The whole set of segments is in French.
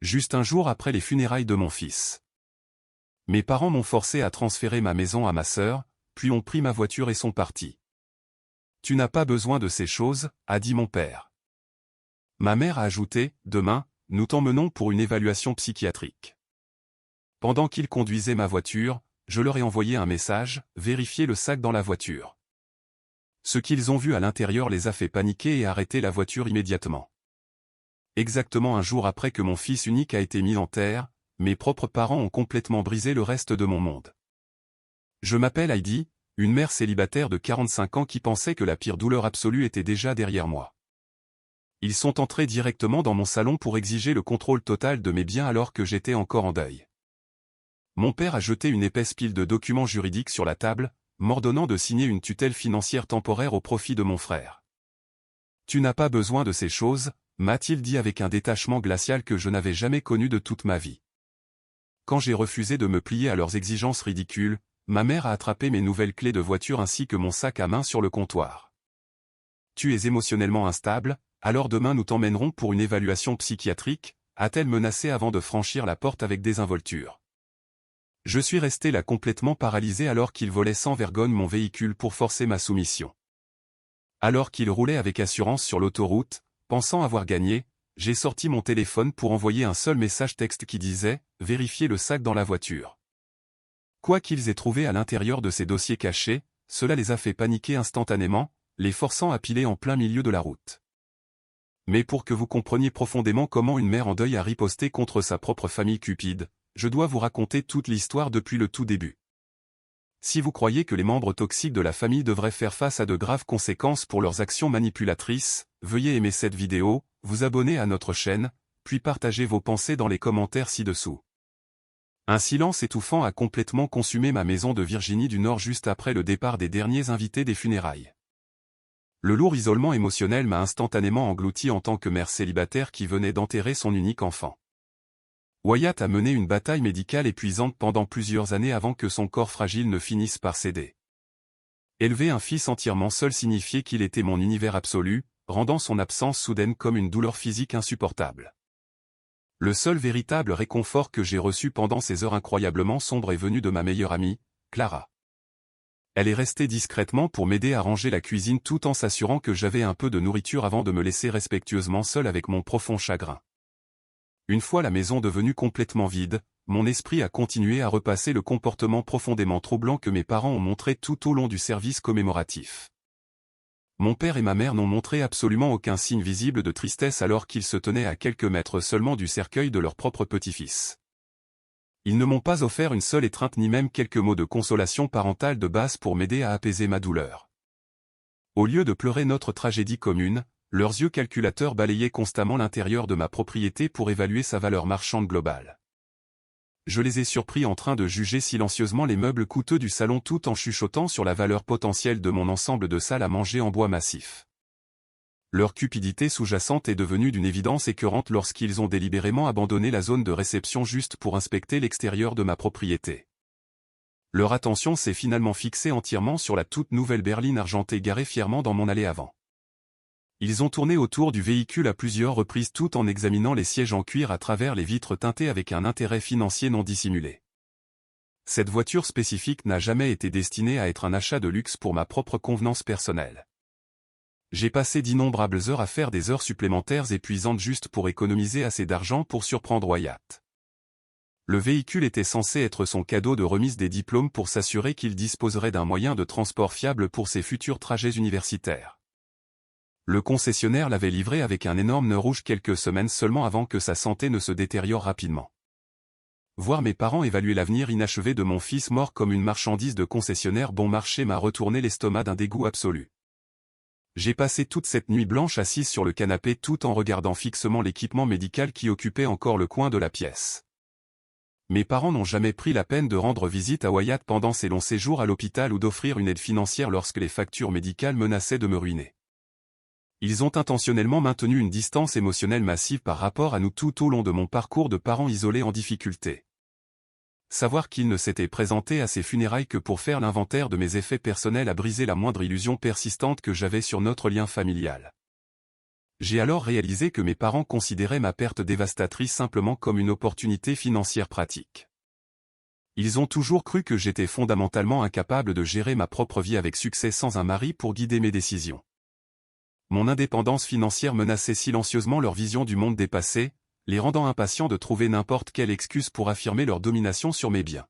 juste un jour après les funérailles de mon fils. Mes parents m'ont forcé à transférer ma maison à ma sœur, puis ont pris ma voiture et sont partis. Tu n'as pas besoin de ces choses, a dit mon père. Ma mère a ajouté, demain, nous t'emmenons pour une évaluation psychiatrique. Pendant qu'ils conduisaient ma voiture, je leur ai envoyé un message, vérifiez le sac dans la voiture. Ce qu'ils ont vu à l'intérieur les a fait paniquer et arrêter la voiture immédiatement. Exactement un jour après que mon fils unique a été mis en terre, mes propres parents ont complètement brisé le reste de mon monde. Je m'appelle Heidi, une mère célibataire de 45 ans qui pensait que la pire douleur absolue était déjà derrière moi. Ils sont entrés directement dans mon salon pour exiger le contrôle total de mes biens alors que j'étais encore en deuil. Mon père a jeté une épaisse pile de documents juridiques sur la table, m'ordonnant de signer une tutelle financière temporaire au profit de mon frère. Tu n'as pas besoin de ces choses, m'a-t-il dit avec un détachement glacial que je n'avais jamais connu de toute ma vie. Quand j'ai refusé de me plier à leurs exigences ridicules, ma mère a attrapé mes nouvelles clés de voiture ainsi que mon sac à main sur le comptoir. Tu es émotionnellement instable, alors demain nous t'emmènerons pour une évaluation psychiatrique, a-t-elle menacé avant de franchir la porte avec désinvolture. Je suis resté là complètement paralysé alors qu'il volait sans vergogne mon véhicule pour forcer ma soumission. Alors qu'il roulait avec assurance sur l'autoroute, pensant avoir gagné, j'ai sorti mon téléphone pour envoyer un seul message texte qui disait « Vérifiez le sac dans la voiture ». Quoi qu'ils aient trouvé à l'intérieur de ces dossiers cachés, cela les a fait paniquer instantanément, les forçant à piler en plein milieu de la route. Mais pour que vous compreniez profondément comment une mère en deuil a riposté contre sa propre famille cupide, je dois vous raconter toute l'histoire depuis le tout début. Si vous croyez que les membres toxiques de la famille devraient faire face à de graves conséquences pour leurs actions manipulatrices, veuillez aimer cette vidéo, vous abonner à notre chaîne, puis partager vos pensées dans les commentaires ci-dessous. Un silence étouffant a complètement consumé ma maison de Virginie du Nord juste après le départ des derniers invités des funérailles. Le lourd isolement émotionnel m'a instantanément englouti en tant que mère célibataire qui venait d'enterrer son unique enfant. Wyatt a mené une bataille médicale épuisante pendant plusieurs années avant que son corps fragile ne finisse par céder. Élever un fils entièrement seul signifiait qu'il était mon univers absolu, rendant son absence soudaine comme une douleur physique insupportable. Le seul véritable réconfort que j'ai reçu pendant ces heures incroyablement sombres est venu de ma meilleure amie, Clara. Elle est restée discrètement pour m'aider à ranger la cuisine tout en s'assurant que j'avais un peu de nourriture avant de me laisser respectueusement seul avec mon profond chagrin. Une fois la maison devenue complètement vide, mon esprit a continué à repasser le comportement profondément troublant que mes parents ont montré tout au long du service commémoratif. Mon père et ma mère n'ont montré absolument aucun signe visible de tristesse alors qu'ils se tenaient à quelques mètres seulement du cercueil de leur propre petit-fils. Ils ne m'ont pas offert une seule étreinte ni même quelques mots de consolation parentale de base pour m'aider à apaiser ma douleur. Au lieu de pleurer notre tragédie commune, leurs yeux calculateurs balayaient constamment l'intérieur de ma propriété pour évaluer sa valeur marchande globale. Je les ai surpris en train de juger silencieusement les meubles coûteux du salon tout en chuchotant sur la valeur potentielle de mon ensemble de salles à manger en bois massif. Leur cupidité sous-jacente est devenue d'une évidence écœurante lorsqu'ils ont délibérément abandonné la zone de réception juste pour inspecter l'extérieur de ma propriété. Leur attention s'est finalement fixée entièrement sur la toute nouvelle berline argentée garée fièrement dans mon allée avant. Ils ont tourné autour du véhicule à plusieurs reprises tout en examinant les sièges en cuir à travers les vitres teintées avec un intérêt financier non dissimulé. Cette voiture spécifique n'a jamais été destinée à être un achat de luxe pour ma propre convenance personnelle. J'ai passé d'innombrables heures à faire des heures supplémentaires épuisantes juste pour économiser assez d'argent pour surprendre Wyatt. Le véhicule était censé être son cadeau de remise des diplômes pour s'assurer qu'il disposerait d'un moyen de transport fiable pour ses futurs trajets universitaires. Le concessionnaire l'avait livré avec un énorme nœud rouge quelques semaines seulement avant que sa santé ne se détériore rapidement. Voir mes parents évaluer l'avenir inachevé de mon fils mort comme une marchandise de concessionnaire bon marché m'a retourné l'estomac d'un dégoût absolu. J'ai passé toute cette nuit blanche assise sur le canapé tout en regardant fixement l'équipement médical qui occupait encore le coin de la pièce. Mes parents n'ont jamais pris la peine de rendre visite à Wyatt pendant ses longs séjours à l'hôpital ou d'offrir une aide financière lorsque les factures médicales menaçaient de me ruiner. Ils ont intentionnellement maintenu une distance émotionnelle massive par rapport à nous tout au long de mon parcours de parents isolés en difficulté. Savoir qu'il ne s'était présenté à ces funérailles que pour faire l'inventaire de mes effets personnels a brisé la moindre illusion persistante que j'avais sur notre lien familial. J'ai alors réalisé que mes parents considéraient ma perte dévastatrice simplement comme une opportunité financière pratique. Ils ont toujours cru que j'étais fondamentalement incapable de gérer ma propre vie avec succès sans un mari pour guider mes décisions. Mon indépendance financière menaçait silencieusement leur vision du monde dépassé, les rendant impatients de trouver n'importe quelle excuse pour affirmer leur domination sur mes biens.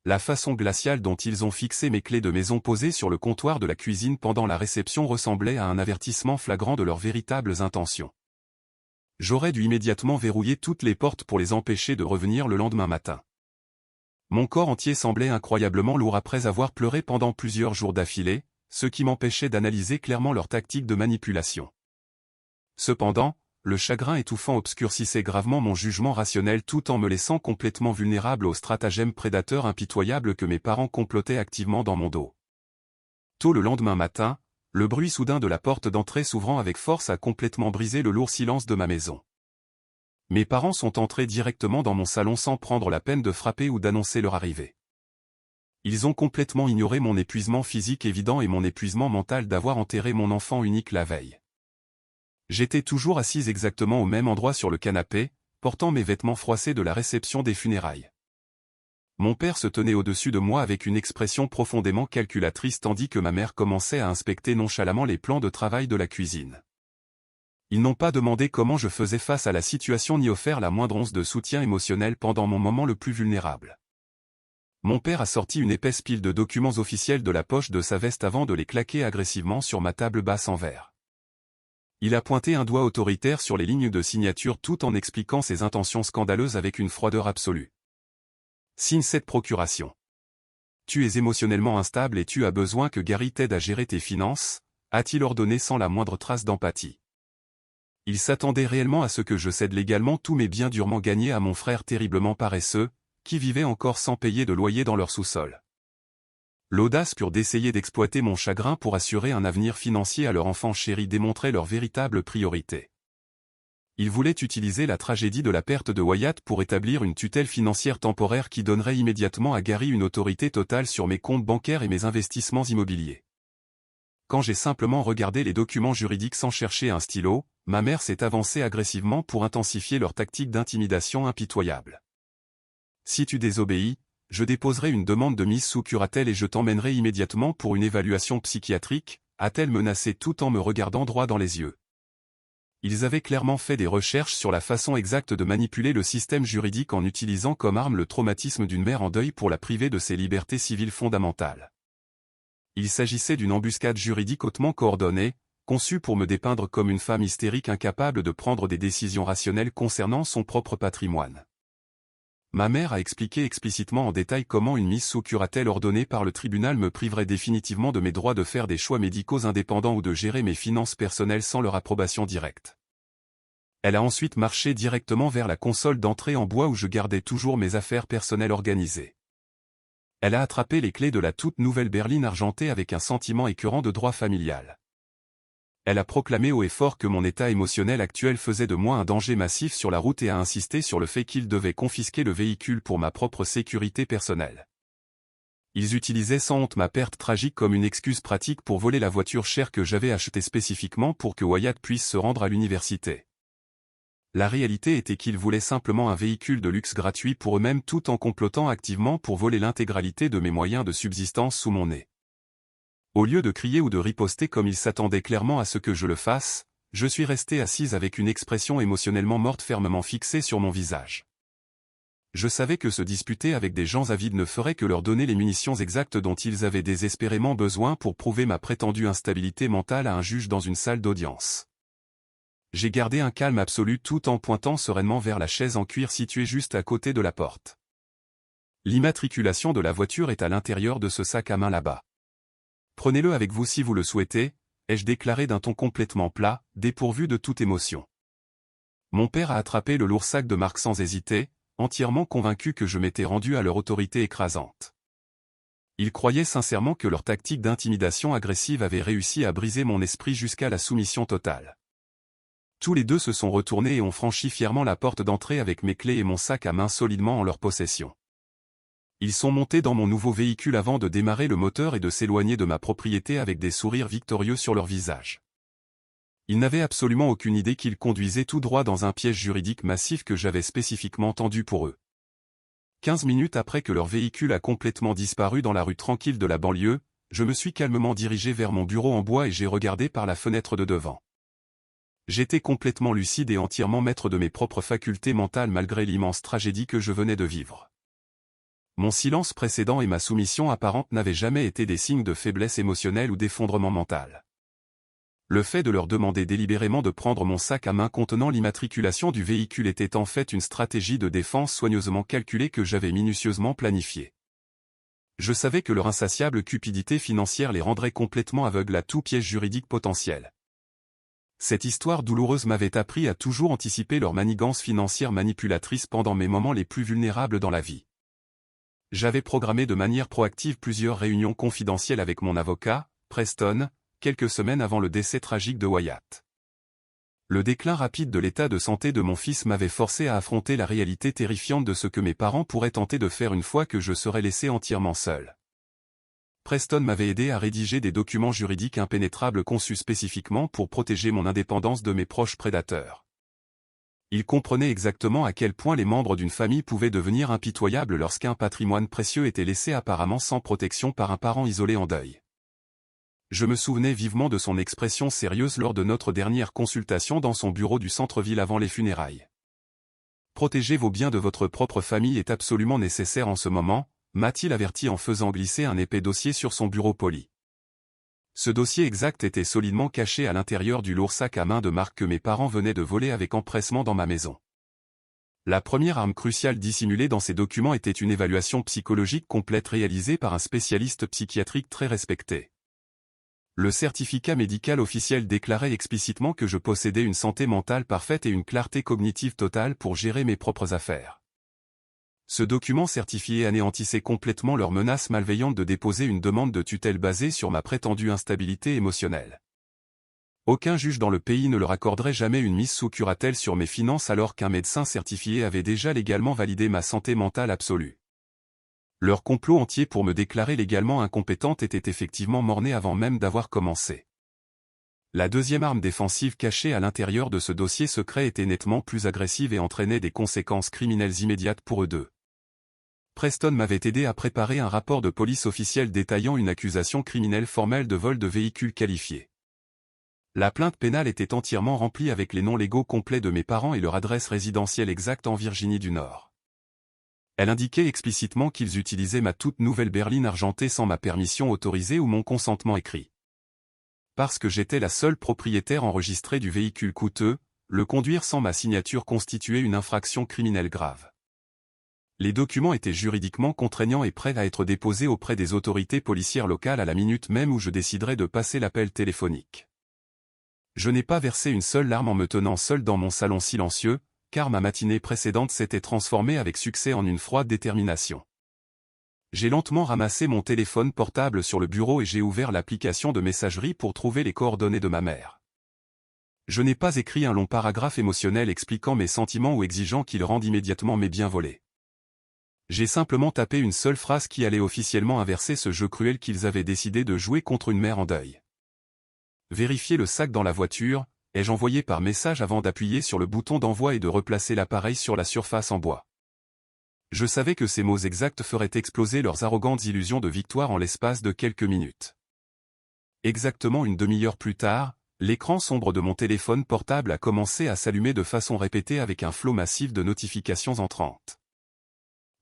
La façon glaciale dont ils ont fixé mes clés de maison posées sur le comptoir de la cuisine pendant la réception ressemblait à un avertissement flagrant de leurs véritables intentions. J'aurais dû immédiatement verrouiller toutes les portes pour les empêcher de revenir le lendemain matin. Mon corps entier semblait incroyablement lourd après avoir pleuré pendant plusieurs jours d'affilée, ce qui m'empêchait d'analyser clairement leur tactique de manipulation. Cependant, le chagrin étouffant obscurcissait gravement mon jugement rationnel tout en me laissant complètement vulnérable aux stratagèmes prédateurs impitoyables que mes parents complotaient activement dans mon dos. Tôt le lendemain matin, le bruit soudain de la porte d'entrée s'ouvrant avec force a complètement brisé le lourd silence de ma maison. Mes parents sont entrés directement dans mon salon sans prendre la peine de frapper ou d'annoncer leur arrivée. Ils ont complètement ignoré mon épuisement physique évident et mon épuisement mental d'avoir enterré mon enfant unique la veille. J'étais toujours assise exactement au même endroit sur le canapé, portant mes vêtements froissés de la réception des funérailles. Mon père se tenait au-dessus de moi avec une expression profondément calculatrice tandis que ma mère commençait à inspecter nonchalamment les plans de travail de la cuisine. Ils n'ont pas demandé comment je faisais face à la situation ni offert la moindre once de soutien émotionnel pendant mon moment le plus vulnérable. Mon père a sorti une épaisse pile de documents officiels de la poche de sa veste avant de les claquer agressivement sur ma table basse en verre. Il a pointé un doigt autoritaire sur les lignes de signature tout en expliquant ses intentions scandaleuses avec une froideur absolue. Signe cette procuration. Tu es émotionnellement instable et tu as besoin que Gary t'aide à gérer tes finances, a-t-il ordonné sans la moindre trace d'empathie. Il s'attendait réellement à ce que je cède légalement tous mes biens durement gagnés à mon frère terriblement paresseux, qui vivait encore sans payer de loyer dans leur sous-sol. L'audace pure d'essayer d'exploiter mon chagrin pour assurer un avenir financier à leur enfant chéri démontrait leur véritable priorité. Ils voulaient utiliser la tragédie de la perte de Wyatt pour établir une tutelle financière temporaire qui donnerait immédiatement à Gary une autorité totale sur mes comptes bancaires et mes investissements immobiliers. Quand j'ai simplement regardé les documents juridiques sans chercher un stylo, ma mère s'est avancée agressivement pour intensifier leur tactique d'intimidation impitoyable. Si tu désobéis, je déposerai une demande de mise sous curatelle et je t'emmènerai immédiatement pour une évaluation psychiatrique, a-t-elle menacé tout en me regardant droit dans les yeux. Ils avaient clairement fait des recherches sur la façon exacte de manipuler le système juridique en utilisant comme arme le traumatisme d'une mère en deuil pour la priver de ses libertés civiles fondamentales. Il s'agissait d'une embuscade juridique hautement coordonnée, conçue pour me dépeindre comme une femme hystérique incapable de prendre des décisions rationnelles concernant son propre patrimoine. Ma mère a expliqué explicitement en détail comment une mise sous curatelle ordonnée par le tribunal me priverait définitivement de mes droits de faire des choix médicaux indépendants ou de gérer mes finances personnelles sans leur approbation directe. Elle a ensuite marché directement vers la console d'entrée en bois où je gardais toujours mes affaires personnelles organisées. Elle a attrapé les clés de la toute nouvelle berline argentée avec un sentiment écœurant de droit familial. Elle a proclamé haut et fort que mon état émotionnel actuel faisait de moi un danger massif sur la route et a insisté sur le fait qu'il devait confisquer le véhicule pour ma propre sécurité personnelle. Ils utilisaient sans honte ma perte tragique comme une excuse pratique pour voler la voiture chère que j'avais achetée spécifiquement pour que Wyatt puisse se rendre à l'université. La réalité était qu'ils voulaient simplement un véhicule de luxe gratuit pour eux-mêmes tout en complotant activement pour voler l'intégralité de mes moyens de subsistance sous mon nez. Au lieu de crier ou de riposter comme ils s'attendaient clairement à ce que je le fasse, je suis restée assise avec une expression émotionnellement morte fermement fixée sur mon visage. Je savais que se disputer avec des gens avides ne ferait que leur donner les munitions exactes dont ils avaient désespérément besoin pour prouver ma prétendue instabilité mentale à un juge dans une salle d'audience. J'ai gardé un calme absolu tout en pointant sereinement vers la chaise en cuir située juste à côté de la porte. L'immatriculation de la voiture est à l'intérieur de ce sac à main là-bas. Prenez-le avec vous si vous le souhaitez, ai-je déclaré d'un ton complètement plat, dépourvu de toute émotion. Mon père a attrapé le lourd sac de Marc sans hésiter, entièrement convaincu que je m'étais rendu à leur autorité écrasante. Ils croyaient sincèrement que leur tactique d'intimidation agressive avait réussi à briser mon esprit jusqu'à la soumission totale. Tous les deux se sont retournés et ont franchi fièrement la porte d'entrée avec mes clés et mon sac à main solidement en leur possession. Ils sont montés dans mon nouveau véhicule avant de démarrer le moteur et de s'éloigner de ma propriété avec des sourires victorieux sur leur visage. Ils n'avaient absolument aucune idée qu'ils conduisaient tout droit dans un piège juridique massif que j'avais spécifiquement tendu pour eux. 15 minutes après que leur véhicule a complètement disparu dans la rue tranquille de la banlieue, je me suis calmement dirigé vers mon bureau en bois et j'ai regardé par la fenêtre de devant. J'étais complètement lucide et entièrement maître de mes propres facultés mentales malgré l'immense tragédie que je venais de vivre. Mon silence précédent et ma soumission apparente n'avaient jamais été des signes de faiblesse émotionnelle ou d'effondrement mental. Le fait de leur demander délibérément de prendre mon sac à main contenant l'immatriculation du véhicule était en fait une stratégie de défense soigneusement calculée que j'avais minutieusement planifiée. Je savais que leur insatiable cupidité financière les rendrait complètement aveugles à tout piège juridique potentiel. Cette histoire douloureuse m'avait appris à toujours anticiper leur manigance financière manipulatrice pendant mes moments les plus vulnérables dans la vie. J'avais programmé de manière proactive plusieurs réunions confidentielles avec mon avocat, Preston, quelques semaines avant le décès tragique de Wyatt. Le déclin rapide de l'état de santé de mon fils m'avait forcé à affronter la réalité terrifiante de ce que mes parents pourraient tenter de faire une fois que je serais laissé entièrement seul. Preston m'avait aidé à rédiger des documents juridiques impénétrables conçus spécifiquement pour protéger mon indépendance de mes proches prédateurs. Il comprenait exactement à quel point les membres d'une famille pouvaient devenir impitoyables lorsqu'un patrimoine précieux était laissé apparemment sans protection par un parent isolé en deuil. Je me souvenais vivement de son expression sérieuse lors de notre dernière consultation dans son bureau du centre-ville avant les funérailles. Protéger vos biens de votre propre famille est absolument nécessaire en ce moment, m'a-t-il averti en faisant glisser un épais dossier sur son bureau poli. Ce dossier exact était solidement caché à l'intérieur du lourd sac à main de marque que mes parents venaient de voler avec empressement dans ma maison. La première arme cruciale dissimulée dans ces documents était une évaluation psychologique complète réalisée par un spécialiste psychiatrique très respecté. Le certificat médical officiel déclarait explicitement que je possédais une santé mentale parfaite et une clarté cognitive totale pour gérer mes propres affaires. Ce document certifié anéantissait complètement leur menace malveillante de déposer une demande de tutelle basée sur ma prétendue instabilité émotionnelle. Aucun juge dans le pays ne leur accorderait jamais une mise sous curatelle sur mes finances alors qu'un médecin certifié avait déjà légalement validé ma santé mentale absolue. Leur complot entier pour me déclarer légalement incompétente était effectivement mort-né avant même d'avoir commencé. La deuxième arme défensive cachée à l'intérieur de ce dossier secret était nettement plus agressive et entraînait des conséquences criminelles immédiates pour eux deux. Preston m'avait aidé à préparer un rapport de police officiel détaillant une accusation criminelle formelle de vol de véhicule qualifié. La plainte pénale était entièrement remplie avec les noms légaux complets de mes parents et leur adresse résidentielle exacte en Virginie du Nord. Elle indiquait explicitement qu'ils utilisaient ma toute nouvelle berline argentée sans ma permission autorisée ou mon consentement écrit. Parce que j'étais la seule propriétaire enregistrée du véhicule coûteux, le conduire sans ma signature constituait une infraction criminelle grave. Les documents étaient juridiquement contraignants et prêts à être déposés auprès des autorités policières locales à la minute même où je déciderais de passer l'appel téléphonique. Je n'ai pas versé une seule larme en me tenant seul dans mon salon silencieux, car ma matinée précédente s'était transformée avec succès en une froide détermination. J'ai lentement ramassé mon téléphone portable sur le bureau et j'ai ouvert l'application de messagerie pour trouver les coordonnées de ma mère. Je n'ai pas écrit un long paragraphe émotionnel expliquant mes sentiments ou exigeant qu'ils rendent immédiatement mes biens volés. J'ai simplement tapé une seule phrase qui allait officiellement inverser ce jeu cruel qu'ils avaient décidé de jouer contre une mère en deuil. Vérifier le sac dans la voiture, ai-je envoyé par message avant d'appuyer sur le bouton d'envoi et de replacer l'appareil sur la surface en bois. Je savais que ces mots exacts feraient exploser leurs arrogantes illusions de victoire en l'espace de quelques minutes. Exactement une demi-heure plus tard, l'écran sombre de mon téléphone portable a commencé à s'allumer de façon répétée avec un flot massif de notifications entrantes.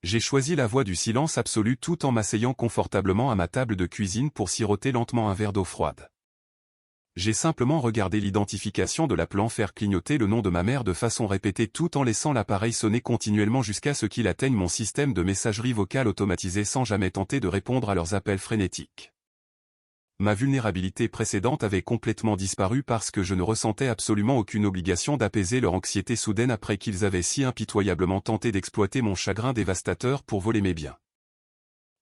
J'ai choisi la voie du silence absolu tout en m'asseyant confortablement à ma table de cuisine pour siroter lentement un verre d'eau froide. J'ai simplement regardé l'identification de l'appelant faire clignoter le nom de ma mère de façon répétée tout en laissant l'appareil sonner continuellement jusqu'à ce qu'il atteigne mon système de messagerie vocale automatisé sans jamais tenter de répondre à leurs appels frénétiques. Ma vulnérabilité précédente avait complètement disparu parce que je ne ressentais absolument aucune obligation d'apaiser leur anxiété soudaine après qu'ils avaient si impitoyablement tenté d'exploiter mon chagrin dévastateur pour voler mes biens.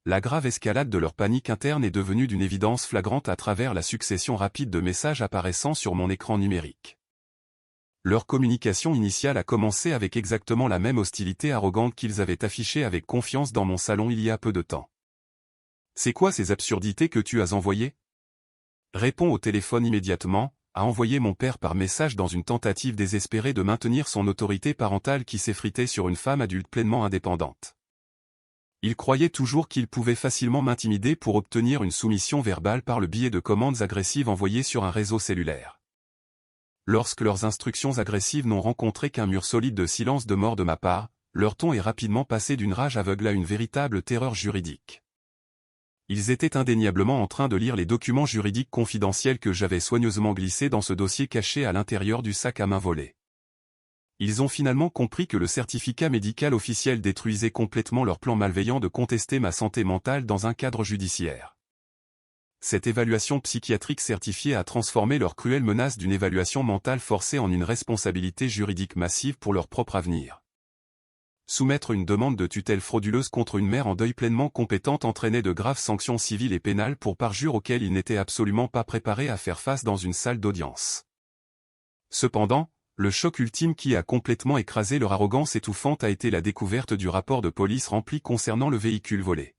La grave escalade de leur panique interne est devenue d'une évidence flagrante à travers la succession rapide de messages apparaissant sur mon écran numérique. Leur communication initiale a commencé avec exactement la même hostilité arrogante qu'ils avaient affichée avec confiance dans mon salon il y a peu de temps. « C'est quoi ces absurdités que tu as envoyées ? Réponds au téléphone immédiatement, a envoyé mon père par message dans une tentative désespérée de maintenir son autorité parentale qui s'effritait sur une femme adulte pleinement indépendante. Il croyait toujours qu'il pouvait facilement m'intimider pour obtenir une soumission verbale par le biais de commandes agressives envoyées sur un réseau cellulaire. Lorsque leurs instructions agressives n'ont rencontré qu'un mur solide de silence de mort de ma part, leur ton est rapidement passé d'une rage aveugle à une véritable terreur juridique. Ils étaient indéniablement en train de lire les documents juridiques confidentiels que j'avais soigneusement glissés dans ce dossier caché à l'intérieur du sac à main volé. Ils ont finalement compris que le certificat médical officiel détruisait complètement leur plan malveillant de contester ma santé mentale dans un cadre judiciaire. Cette évaluation psychiatrique certifiée a transformé leur cruelle menace d'une évaluation mentale forcée en une responsabilité juridique massive pour leur propre avenir. Soumettre une demande de tutelle frauduleuse contre une mère en deuil pleinement compétente entraînait de graves sanctions civiles et pénales pour parjure auxquelles ils n'étaient absolument pas préparés à faire face dans une salle d'audience. Cependant, le choc ultime qui a complètement écrasé leur arrogance étouffante a été la découverte du rapport de police rempli concernant le véhicule volé.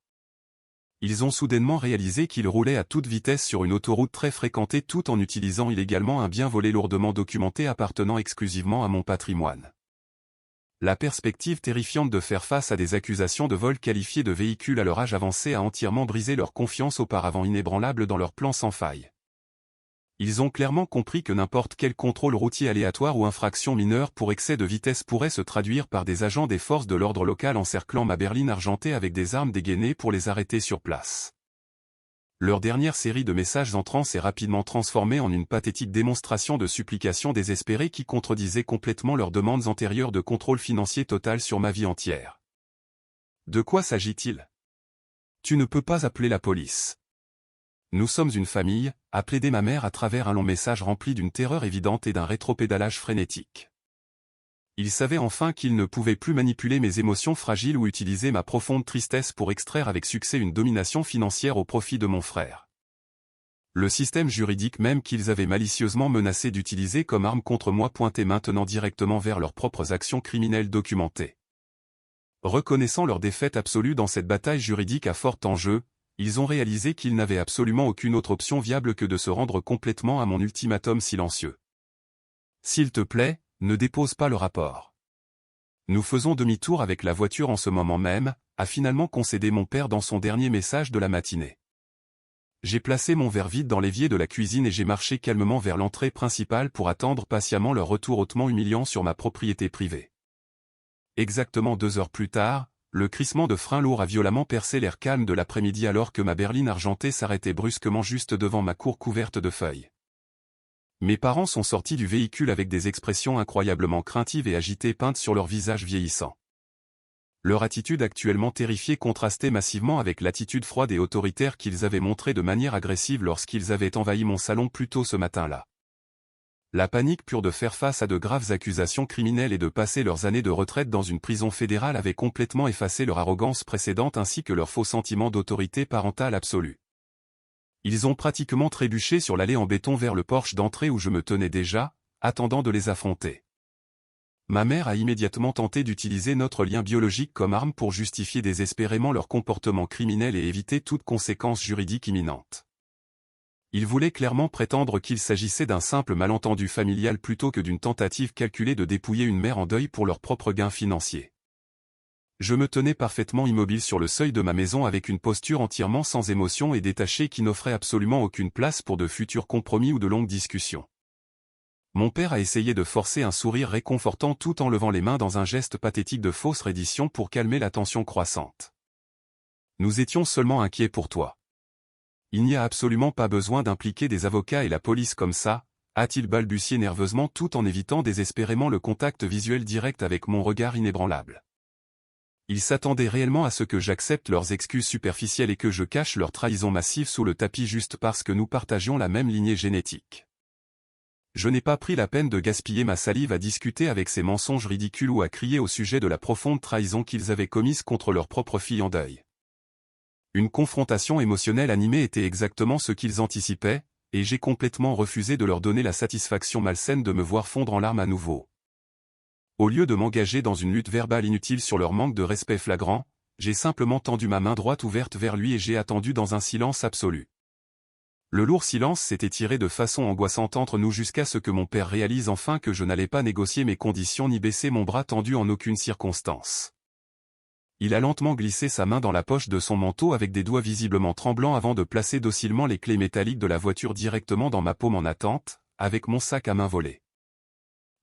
Ils ont soudainement réalisé qu'ils roulaient à toute vitesse sur une autoroute très fréquentée tout en utilisant illégalement un bien volé lourdement documenté appartenant exclusivement à mon patrimoine. La perspective terrifiante de faire face à des accusations de vol qualifiées de véhicules à leur âge avancé a entièrement brisé leur confiance auparavant inébranlable dans leur plan sans faille. Ils ont clairement compris que n'importe quel contrôle routier aléatoire ou infraction mineure pour excès de vitesse pourrait se traduire par des agents des forces de l'ordre local encerclant ma berline argentée avec des armes dégainées pour les arrêter sur place. Leur dernière série de messages entrants s'est rapidement transformée en une pathétique démonstration de supplication désespérée qui contredisait complètement leurs demandes antérieures de contrôle financier total sur ma vie entière. De quoi s'agit-il? Tu ne peux pas appeler la police. Nous sommes une famille, a plaidé ma mère à travers un long message rempli d'une terreur évidente et d'un rétropédalage frénétique. Il savait enfin qu'il ne pouvait plus manipuler mes émotions fragiles ou utiliser ma profonde tristesse pour extraire avec succès une domination financière au profit de mon frère. Le système juridique même qu'ils avaient malicieusement menacé d'utiliser comme arme contre moi pointait maintenant directement vers leurs propres actions criminelles documentées. Reconnaissant leur défaite absolue dans cette bataille juridique à fort enjeu, ils ont réalisé qu'ils n'avaient absolument aucune autre option viable que de se rendre complètement à mon ultimatum silencieux. S'il te plaît, ne dépose pas le rapport. Nous faisons demi-tour avec la voiture en ce moment même, a finalement concédé mon père dans son dernier message de la matinée. J'ai placé mon verre vide dans l'évier de la cuisine et j'ai marché calmement vers l'entrée principale pour attendre patiemment leur retour hautement humiliant sur ma propriété privée. Exactement 2 heures plus tard, le crissement de frein lourd a violemment percé l'air calme de l'après-midi alors que ma berline argentée s'arrêtait brusquement juste devant ma cour couverte de feuilles. Mes parents sont sortis du véhicule avec des expressions incroyablement craintives et agitées peintes sur leurs visages vieillissants. Leur attitude actuellement terrifiée contrastait massivement avec l'attitude froide et autoritaire qu'ils avaient montrée de manière agressive lorsqu'ils avaient envahi mon salon plus tôt ce matin-là. La panique pure de faire face à de graves accusations criminelles et de passer leurs années de retraite dans une prison fédérale avait complètement effacé leur arrogance précédente ainsi que leur faux sentiment d'autorité parentale absolue. Ils ont pratiquement trébuché sur l'allée en béton vers le porche d'entrée où je me tenais déjà, attendant de les affronter. Ma mère a immédiatement tenté d'utiliser notre lien biologique comme arme pour justifier désespérément leur comportement criminel et éviter toute conséquence juridique imminente. Ils voulaient clairement prétendre qu'il s'agissait d'un simple malentendu familial plutôt que d'une tentative calculée de dépouiller une mère en deuil pour leur propre gain financier. Je me tenais parfaitement immobile sur le seuil de ma maison avec une posture entièrement sans émotion et détachée qui n'offrait absolument aucune place pour de futurs compromis ou de longues discussions. Mon père a essayé de forcer un sourire réconfortant tout en levant les mains dans un geste pathétique de fausse reddition pour calmer la tension croissante. Nous étions seulement inquiets pour toi. Il n'y a absolument pas besoin d'impliquer des avocats et la police comme ça, a-t-il balbutié nerveusement tout en évitant désespérément le contact visuel direct avec mon regard inébranlable. Ils s'attendaient réellement à ce que j'accepte leurs excuses superficielles et que je cache leur trahison massive sous le tapis juste parce que nous partagions la même lignée génétique. Je n'ai pas pris la peine de gaspiller ma salive à discuter avec ces mensonges ridicules ou à crier au sujet de la profonde trahison qu'ils avaient commise contre leur propre fille en deuil. Une confrontation émotionnelle animée était exactement ce qu'ils anticipaient, et j'ai complètement refusé de leur donner la satisfaction malsaine de me voir fondre en larmes à nouveau. Au lieu de m'engager dans une lutte verbale inutile sur leur manque de respect flagrant, j'ai simplement tendu ma main droite ouverte vers lui et j'ai attendu dans un silence absolu. Le lourd silence s'est étiré de façon angoissante entre nous jusqu'à ce que mon père réalise enfin que je n'allais pas négocier mes conditions ni baisser mon bras tendu en aucune circonstance. Il a lentement glissé sa main dans la poche de son manteau avec des doigts visiblement tremblants avant de placer docilement les clés métalliques de la voiture directement dans ma paume en attente, avec mon sac à main volé.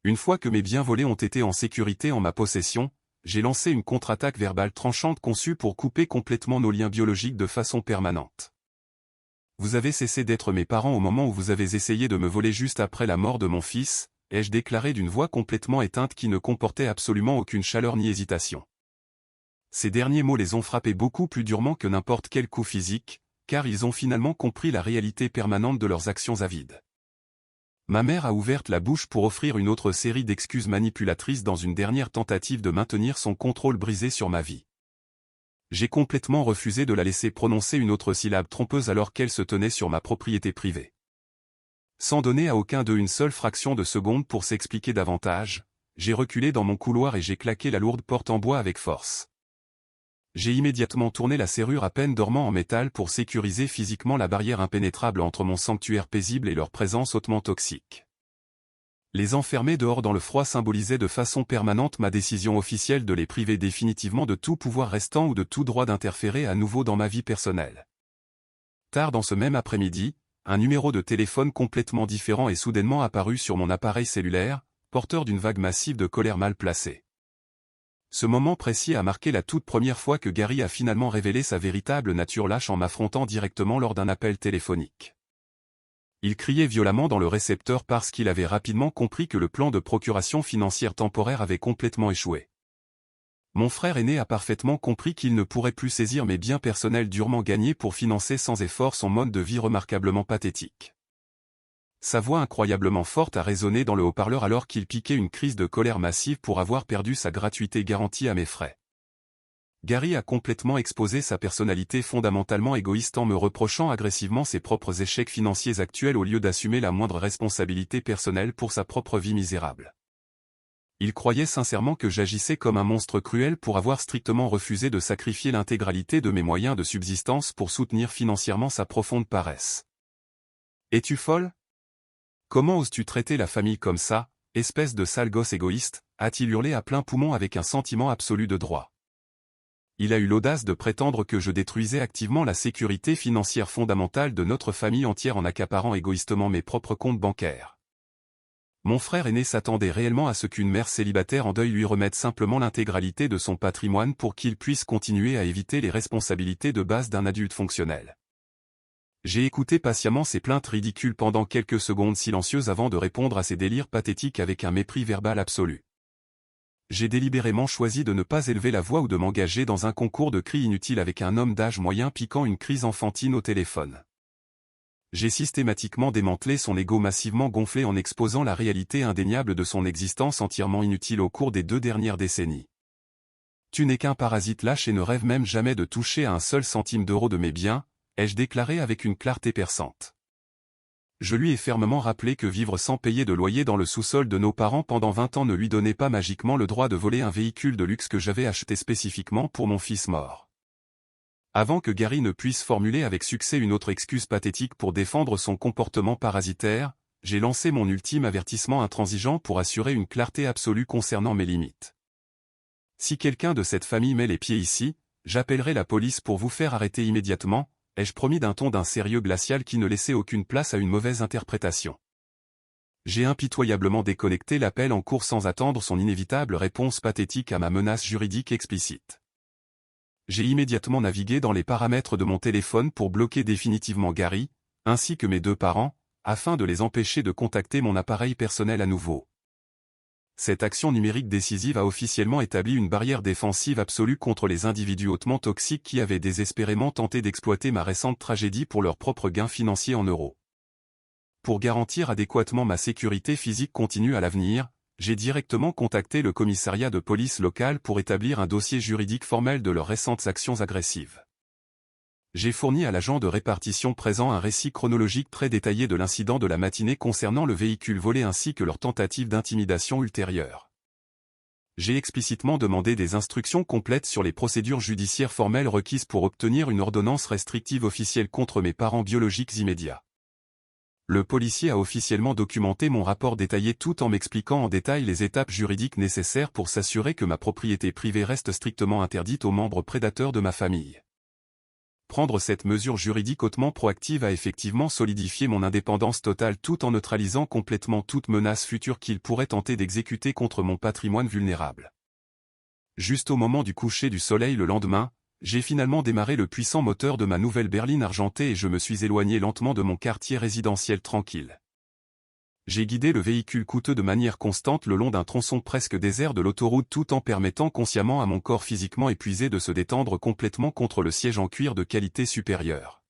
Une fois que mes biens volés ont été en sécurité en ma possession, j'ai lancé une contre-attaque verbale tranchante conçue pour couper complètement nos liens biologiques de façon permanente. Vous avez cessé d'être mes parents au moment où vous avez essayé de me voler juste après la mort de mon fils, ai-je déclaré d'une voix complètement éteinte qui ne comportait absolument aucune chaleur ni hésitation. Ces derniers mots les ont frappés beaucoup plus durement que n'importe quel coup physique, car ils ont finalement compris la réalité permanente de leurs actions avides. Ma mère a ouvert la bouche pour offrir une autre série d'excuses manipulatrices dans une dernière tentative de maintenir son contrôle brisé sur ma vie. J'ai complètement refusé de la laisser prononcer une autre syllabe trompeuse alors qu'elle se tenait sur ma propriété privée. Sans donner à aucun d'eux une seule fraction de seconde pour s'expliquer davantage, j'ai reculé dans mon couloir et j'ai claqué la lourde porte en bois avec force. J'ai immédiatement tourné la serrure à peine dormant en métal pour sécuriser physiquement la barrière impénétrable entre mon sanctuaire paisible et leur présence hautement toxique. Les enfermer dehors dans le froid symbolisait de façon permanente ma décision officielle de les priver définitivement de tout pouvoir restant ou de tout droit d'interférer à nouveau dans ma vie personnelle. Tard dans ce même après-midi, un numéro de téléphone complètement différent est soudainement apparu sur mon appareil cellulaire, porteur d'une vague massive de colère mal placée. Ce moment précis a marqué la toute première fois que Gary a finalement révélé sa véritable nature lâche en m'affrontant directement lors d'un appel téléphonique. Il criait violemment dans le récepteur parce qu'il avait rapidement compris que le plan de procuration financière temporaire avait complètement échoué. Mon frère aîné a parfaitement compris qu'il ne pourrait plus saisir mes biens personnels durement gagnés pour financer sans effort son mode de vie remarquablement pathétique. Sa voix incroyablement forte a résonné dans le haut-parleur alors qu'il piquait une crise de colère massive pour avoir perdu sa gratuité garantie à mes frais. Gary a complètement exposé sa personnalité fondamentalement égoïste en me reprochant agressivement ses propres échecs financiers actuels au lieu d'assumer la moindre responsabilité personnelle pour sa propre vie misérable. Il croyait sincèrement que j'agissais comme un monstre cruel pour avoir strictement refusé de sacrifier l'intégralité de mes moyens de subsistance pour soutenir financièrement sa profonde paresse. « Es-tu folle ? Comment oses-tu traiter la famille comme ça, espèce de sale gosse égoïste ?» a-t-il hurlé à plein poumon avec un sentiment absolu de droit. Il a eu l'audace de prétendre que je détruisais activement la sécurité financière fondamentale de notre famille entière en accaparant égoïstement mes propres comptes bancaires. Mon frère aîné s'attendait réellement à ce qu'une mère célibataire en deuil lui remette simplement l'intégralité de son patrimoine pour qu'il puisse continuer à éviter les responsabilités de base d'un adulte fonctionnel. J'ai écouté patiemment ses plaintes ridicules pendant quelques secondes silencieuses avant de répondre à ses délires pathétiques avec un mépris verbal absolu. J'ai délibérément choisi de ne pas élever la voix ou de m'engager dans un concours de cris inutiles avec un homme d'âge moyen piquant une crise enfantine au téléphone. J'ai systématiquement démantelé son ego massivement gonflé en exposant la réalité indéniable de son existence entièrement inutile au cours des 2 dernières décennies. Tu n'es qu'un parasite lâche et ne rêve même jamais de toucher à un seul centime d'euro de mes biens, ai-je déclaré avec une clarté perçante. Je lui ai fermement rappelé que vivre sans payer de loyer dans le sous-sol de nos parents pendant 20 ans ne lui donnait pas magiquement le droit de voler un véhicule de luxe que j'avais acheté spécifiquement pour mon fils mort. Avant que Gary ne puisse formuler avec succès une autre excuse pathétique pour défendre son comportement parasitaire, j'ai lancé mon ultime avertissement intransigeant pour assurer une clarté absolue concernant mes limites. Si quelqu'un de cette famille met les pieds ici, j'appellerai la police pour vous faire arrêter immédiatement, ai-je promis d'un ton d'un sérieux glacial qui ne laissait aucune place à une mauvaise interprétation. J'ai impitoyablement déconnecté l'appel en cours sans attendre son inévitable réponse pathétique à ma menace juridique explicite. J'ai immédiatement navigué dans les paramètres de mon téléphone pour bloquer définitivement Gary, ainsi que mes 2 parents, afin de les empêcher de contacter mon appareil personnel à nouveau. Cette action numérique décisive a officiellement établi une barrière défensive absolue contre les individus hautement toxiques qui avaient désespérément tenté d'exploiter ma récente tragédie pour leurs propres gains financiers en euros. Pour garantir adéquatement ma sécurité physique continue à l'avenir, j'ai directement contacté le commissariat de police local pour établir un dossier juridique formel de leurs récentes actions agressives. J'ai fourni à l'agent de répartition présent un récit chronologique très détaillé de l'incident de la matinée concernant le véhicule volé ainsi que leurs tentatives d'intimidation ultérieures. J'ai explicitement demandé des instructions complètes sur les procédures judiciaires formelles requises pour obtenir une ordonnance restrictive officielle contre mes parents biologiques immédiats. Le policier a officiellement documenté mon rapport détaillé tout en m'expliquant en détail les étapes juridiques nécessaires pour s'assurer que ma propriété privée reste strictement interdite aux membres prédateurs de ma famille. Prendre cette mesure juridique hautement proactive a effectivement solidifié mon indépendance totale tout en neutralisant complètement toute menace future qu'il pourrait tenter d'exécuter contre mon patrimoine vulnérable. Juste au moment du coucher du soleil le lendemain, j'ai finalement démarré le puissant moteur de ma nouvelle berline argentée et je me suis éloigné lentement de mon quartier résidentiel tranquille. J'ai guidé le véhicule coûteux de manière constante le long d'un tronçon presque désert de l'autoroute tout en permettant consciemment à mon corps physiquement épuisé de se détendre complètement contre le siège en cuir de qualité supérieure.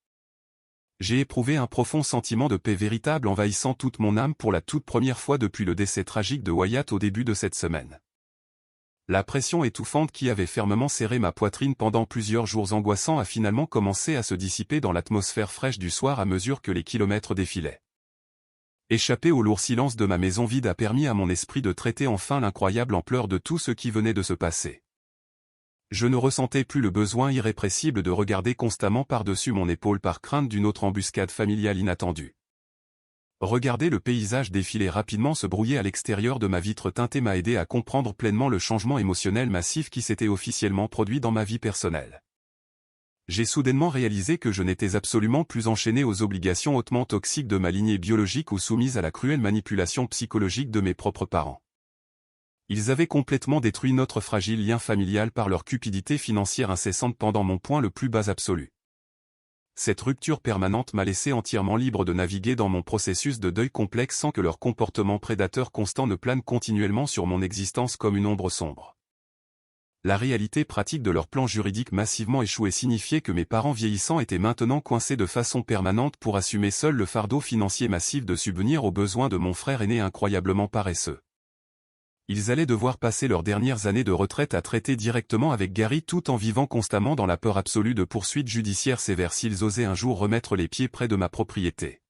J'ai éprouvé un profond sentiment de paix véritable envahissant toute mon âme pour la toute première fois depuis le décès tragique de Wyatt au début de cette semaine. La pression étouffante qui avait fermement serré ma poitrine pendant plusieurs jours angoissants a finalement commencé à se dissiper dans l'atmosphère fraîche du soir à mesure que les kilomètres défilaient. Échapper au lourd silence de ma maison vide a permis à mon esprit de traiter enfin l'incroyable ampleur de tout ce qui venait de se passer. Je ne ressentais plus le besoin irrépressible de regarder constamment par-dessus mon épaule par crainte d'une autre embuscade familiale inattendue. Regarder le paysage défiler rapidement se brouiller à l'extérieur de ma vitre teintée m'a aidé à comprendre pleinement le changement émotionnel massif qui s'était officiellement produit dans ma vie personnelle. J'ai soudainement réalisé que je n'étais absolument plus enchaîné aux obligations hautement toxiques de ma lignée biologique ou soumise à la cruelle manipulation psychologique de mes propres parents. Ils avaient complètement détruit notre fragile lien familial par leur cupidité financière incessante pendant mon point le plus bas absolu. Cette rupture permanente m'a laissé entièrement libre de naviguer dans mon processus de deuil complexe sans que leur comportement prédateur constant ne plane continuellement sur mon existence comme une ombre sombre. La réalité pratique de leur plan juridique massivement échoué signifiait que mes parents vieillissants étaient maintenant coincés de façon permanente pour assumer seuls le fardeau financier massif de subvenir aux besoins de mon frère aîné incroyablement paresseux. Ils allaient devoir passer leurs dernières années de retraite à traiter directement avec Gary tout en vivant constamment dans la peur absolue de poursuites judiciaires sévères s'ils osaient un jour remettre les pieds près de ma propriété.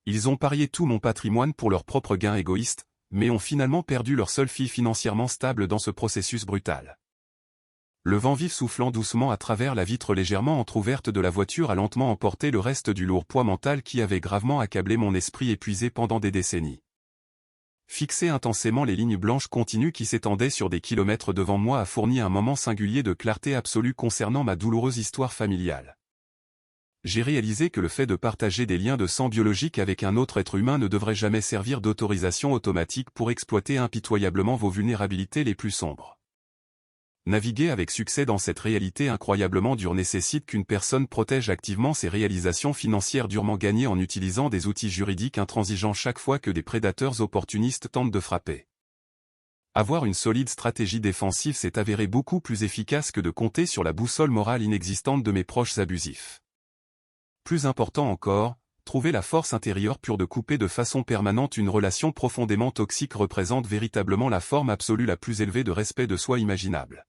Ils ont parié tout mon patrimoine pour leur propre gain égoïste, mais ont finalement perdu leur seule fille financièrement stable dans ce processus brutal. Le vent vif soufflant doucement à travers la vitre légèrement entr'ouverte de la voiture a lentement emporté le reste du lourd poids mental qui avait gravement accablé mon esprit épuisé pendant des décennies. Fixer intensément les lignes blanches continues qui s'étendaient sur des kilomètres devant moi a fourni un moment singulier de clarté absolue concernant ma douloureuse histoire familiale. J'ai réalisé que le fait de partager des liens de sang biologiques avec un autre être humain ne devrait jamais servir d'autorisation automatique pour exploiter impitoyablement vos vulnérabilités les plus sombres. Naviguer avec succès dans cette réalité incroyablement dure nécessite qu'une personne protège activement ses réalisations financières durement gagnées en utilisant des outils juridiques intransigeants chaque fois que des prédateurs opportunistes tentent de frapper. Avoir une solide stratégie défensive s'est avéré beaucoup plus efficace que de compter sur la boussole morale inexistante de mes proches abusifs. Plus important encore, trouver la force intérieure pure de couper de façon permanente une relation profondément toxique représente véritablement la forme absolue la plus élevée de respect de soi imaginable.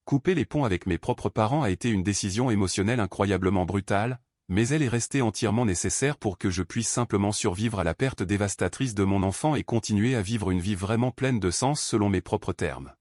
Couper les ponts avec mes propres parents a été une décision émotionnelle incroyablement brutale, mais elle est restée entièrement nécessaire pour que je puisse simplement survivre à la perte dévastatrice de mon enfant et continuer à vivre une vie vraiment pleine de sens selon mes propres termes.